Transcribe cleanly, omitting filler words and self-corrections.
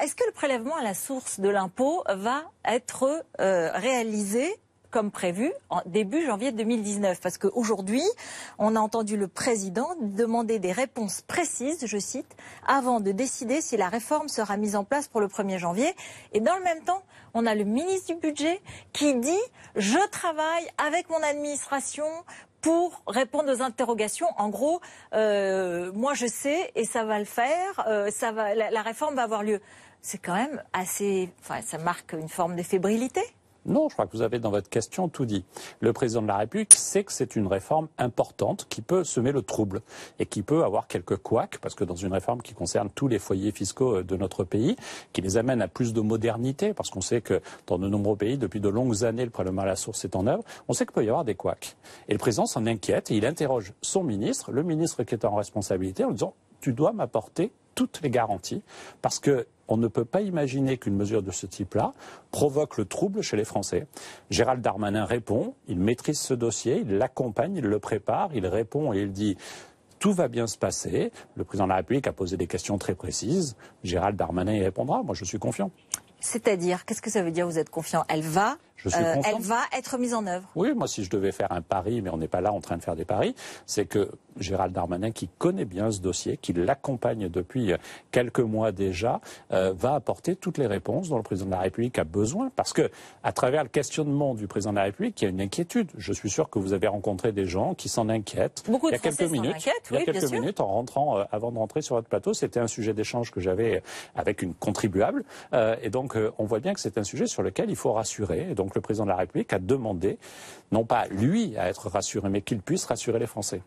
est-ce que le prélèvement à la source de l'impôt va être réalisé comme prévu en début janvier 2019? Parce qu'aujourd'hui, on a entendu le président demander des réponses précises, je cite, avant de décider si la réforme sera mise en place pour le 1er janvier. Et dans le même temps, on a le ministre du Budget qui dit « Je travaille avec mon administration pour répondre aux interrogations. En gros, moi je sais et ça va le faire, la réforme va avoir lieu. » C'est quand même assez... Enfin, ça marque une forme de fébrilité. Non, je crois que vous avez dans votre question tout dit. Le président de la République sait que c'est une réforme importante qui peut semer le trouble et qui peut avoir quelques couacs, parce que dans une réforme qui concerne tous les foyers fiscaux de notre pays, qui les amène à plus de modernité, parce qu'on sait que dans de nombreux pays, depuis de longues années, le prélèvement à la source est en œuvre, on sait qu'il peut y avoir des couacs. Et le président s'en inquiète et il interroge son ministre, le ministre qui est en responsabilité, en lui disant « Tu dois m'apporter toutes les garanties, parce que on ne peut pas imaginer qu'une mesure de ce type-là provoque le trouble chez les Français. » Gérald Darmanin répond, il maîtrise ce dossier, il l'accompagne, il le prépare, il répond et il dit « Tout va bien se passer ». Le président de la République a posé des questions très précises. Gérald Darmanin y répondra. Moi, je suis confiant. C'est-à-dire, qu'est-ce que ça veut dire, vous êtes confiant? Elle va être mise en œuvre. Oui, moi, si je devais faire un pari, mais on n'est pas là en train de faire des paris, c'est que Gérald Darmanin, qui connaît bien ce dossier, qui l'accompagne depuis quelques mois déjà, va apporter toutes les réponses dont le président de la République a besoin. Parce que, à travers le questionnement du président de la République, il y a une inquiétude. Je suis sûr que vous avez rencontré des gens qui s'en inquiètent. Beaucoup de Français s'en inquiètent, il y a quelques minutes, en rentrant, avant de rentrer sur votre plateau, c'était un sujet d'échange que j'avais avec une contribuable. Et donc, on voit bien que c'est un sujet sur lequel il faut rassurer. Et donc, le président de la République a demandé, non pas lui à être rassuré, mais qu'il puisse rassurer les Français.